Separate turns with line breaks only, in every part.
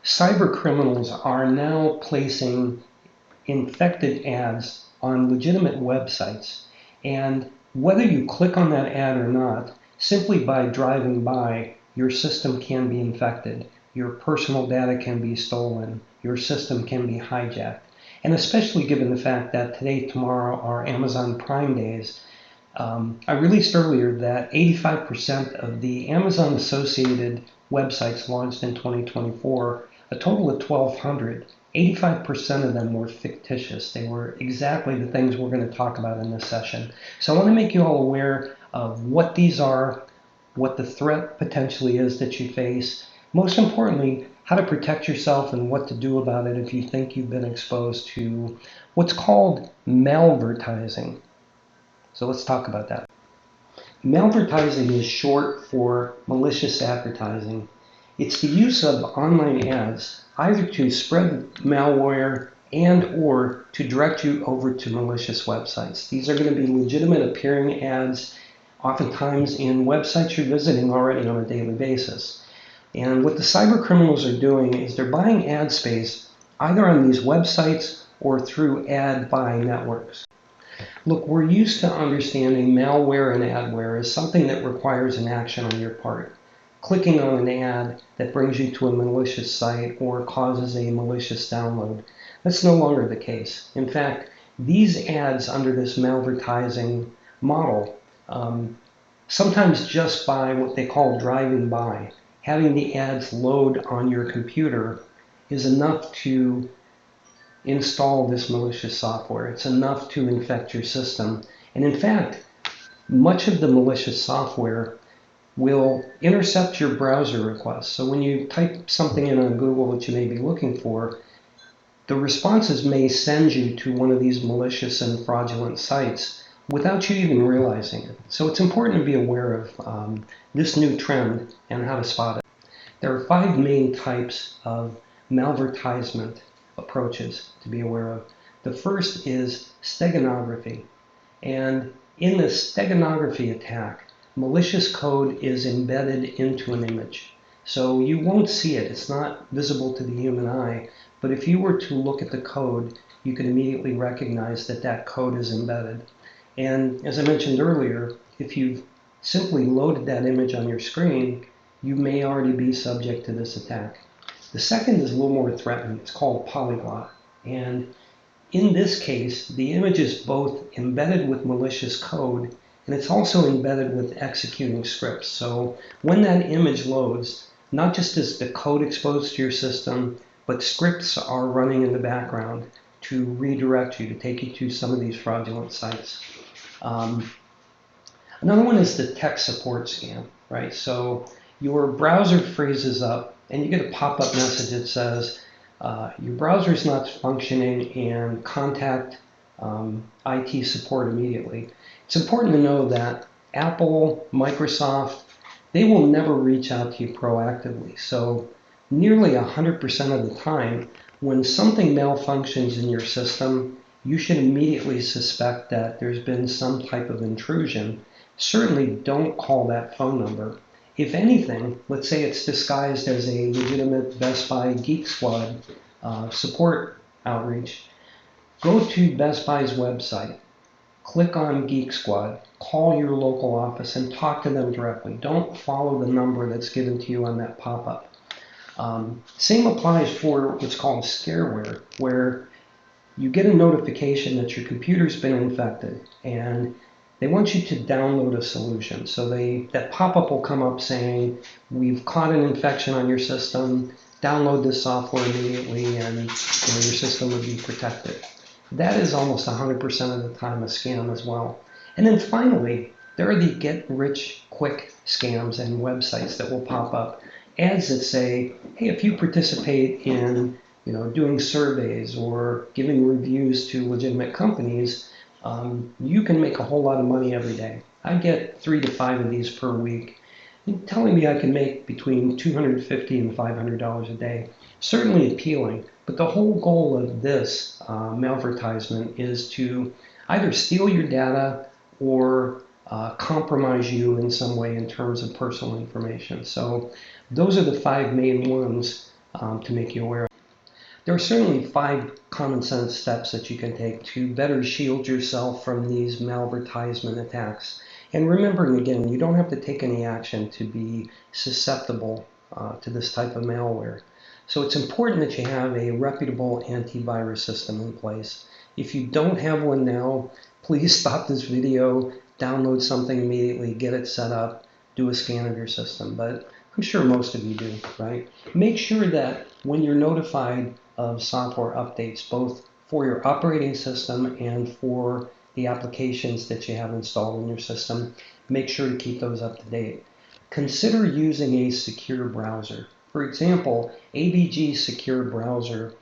Cyber criminals are now placing infected ads on legitimate websites, and whether you click on that ad or not, simply by driving by, your system can be infected, your personal data can be stolen, your system can be hijacked. And especially given the fact that today, tomorrow are Amazon Prime days, I released earlier that 85% of the Amazon associated websites launched in 2024, a total of 1,200, 85% of them were fictitious. They were exactly the things we're going to talk about in this session. So I want to make you all aware of what these are, what the threat potentially is that you face, most importantly, how to protect yourself and what to do about it if you think you've been exposed to what's called malvertising. So let's talk about that. Malvertising is short for malicious advertising. It's the use of online ads either to spread malware and or to direct you over to malicious websites. These are going to be legitimate appearing ads, oftentimes in websites you're visiting already on a daily basis. And what the cyber criminals are doing is they're buying ad space either on these websites or through ad buy networks. Look, we're used to understanding malware and adware as something that requires an action on your part. Clicking on an ad that brings you to a malicious site or causes a malicious download. That's no longer the case. In fact, these ads under this malvertising model, sometimes just by what they call driving by, having the ads load on your computer is enough to install this malicious software. It's enough to infect your system. And in fact, much of the malicious software will intercept your browser requests. So when you type something in on Google that you may be looking for, the responses may send you to one of these malicious and fraudulent sites without you even realizing it. So it's important to be aware of this new trend and how to spot it. There are 5 main types of malvertisement approaches to be aware of. The first is steganography. And in the steganography attack, malicious code is embedded into an image. So you won't see it. It's not visible to the human eye. But if you were to look at the code, you can immediately recognize that that code is embedded. And as I mentioned earlier, if you've simply loaded that image on your screen, you may already be subject to this attack. The second is a little more threatening. It's called polyglot. And in this case, the image is both embedded with malicious code and it's also embedded with executing scripts. So when that image loads, not just is the code exposed to your system, but scripts are running in the background to redirect you, to take you to some of these fraudulent sites. Another one is the tech support scam, right? So your browser freezes up and you get a pop-up message that says, your browser is not functioning and contact IT support immediately. It's important to know that Apple, Microsoft, they will never reach out to you proactively. So nearly 100% of the time, when something malfunctions in your system, you should immediately suspect that there's been some type of intrusion. Certainly don't call that phone number. If anything, let's say it's disguised as a legitimate Best Buy Geek Squad support outreach, go to Best Buy's website, click on Geek Squad, call your local office and talk to them directly. Don't follow the number that's given to you on that pop-up. Same applies for what's called scareware, where you get a notification that your computer's been infected and they want you to download a solution. So that pop-up will come up saying, we've caught an infection on your system, download this software immediately and your system will be protected. That is almost 100% of the time a scam as well. And then finally, there are the get-rich-quick scams and websites that will pop up. Ads that say, hey, if you participate in doing surveys or giving reviews to legitimate companies, you can make a whole lot of money every day. I get 3 to 5 of these per week. Telling me I can make between $250 and $500 a day. Certainly appealing, but the whole goal of this malvertisement is to either steal your data or compromise you in some way in terms of personal information. So those are the 5 main ones. to make you aware. There are certainly 5 common sense steps that you can take to better shield yourself from these malvertisement attacks. And remembering again, you don't have to take any action to be susceptible to this type of malware. So it's important that you have a reputable antivirus system in place. If you don't have one now, please stop this video, download something immediately, get it set up, do a scan of your system. But I'm sure most of you do, right? Make sure that when you're notified of software updates, both for your operating system and for the applications that you have installed in your system, make sure to keep those up to date. Consider using a secure browser. For example, AVG Secure Browser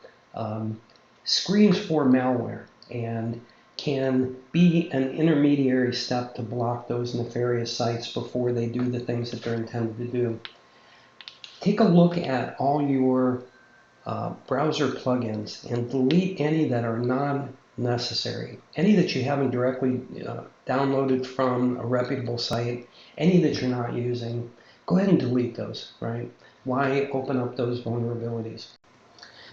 screens for malware and can be an intermediary step to block those nefarious sites before they do the things that they're intended to do. Take a look at all your browser plugins and delete any that are non-necessary. Any that you haven't directly downloaded from a reputable site, any that you're not using, go ahead and delete those, right? Why open up those vulnerabilities?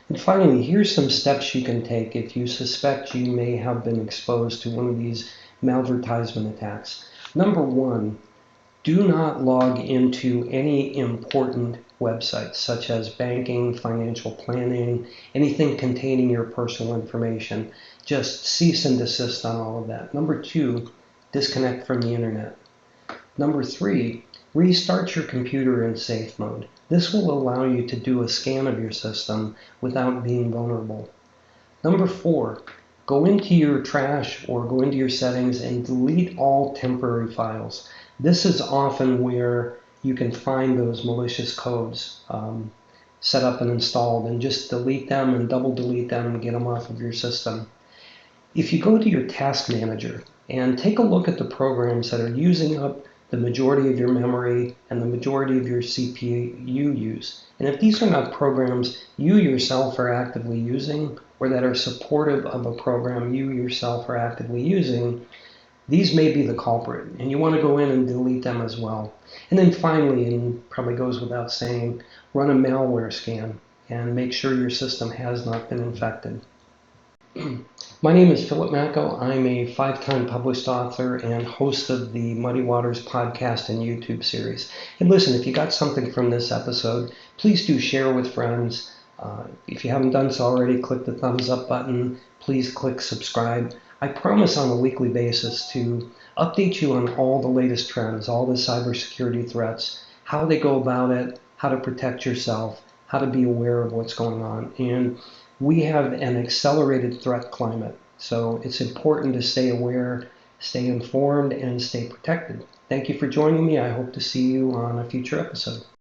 And finally, here's some steps you can take if you suspect you may have been exposed to one of these malvertisement attacks. Number 1, do not log into any important websites such as banking, financial planning, anything containing your personal information. Just cease and desist on all of that. Number 2, disconnect from the internet. Number 3, restart your computer in safe mode. This will allow you to do a scan of your system without being vulnerable. Number 4, go into your trash or go into your settings and delete all temporary files. This is often where you can find those malicious codes set up and installed, and just delete them and double delete them and get them off of your system. If you go to your task manager and take a look at the programs that are using up the majority of your memory and the majority of your CPU use, and if these are not programs you yourself are actively using or that are supportive of a program you yourself are actively using, these may be the culprit, and you want to go in and delete them as well. And then finally, and probably goes without saying, run a malware scan and make sure your system has not been infected. My name is Philip Macko. I'm a 5-time published author and host of the Muddy Waters podcast and YouTube series. And listen, if you got something from this episode, please do share with friends. If you haven't done so already, click the thumbs up button. Please click subscribe. I promise on a weekly basis to update you on all the latest trends, all the cybersecurity threats, how they go about it, how to protect yourself, how to be aware of what's going on. And we have an accelerated threat climate, so it's important to stay aware, stay informed, and stay protected. Thank you for joining me. I hope to see you on a future episode.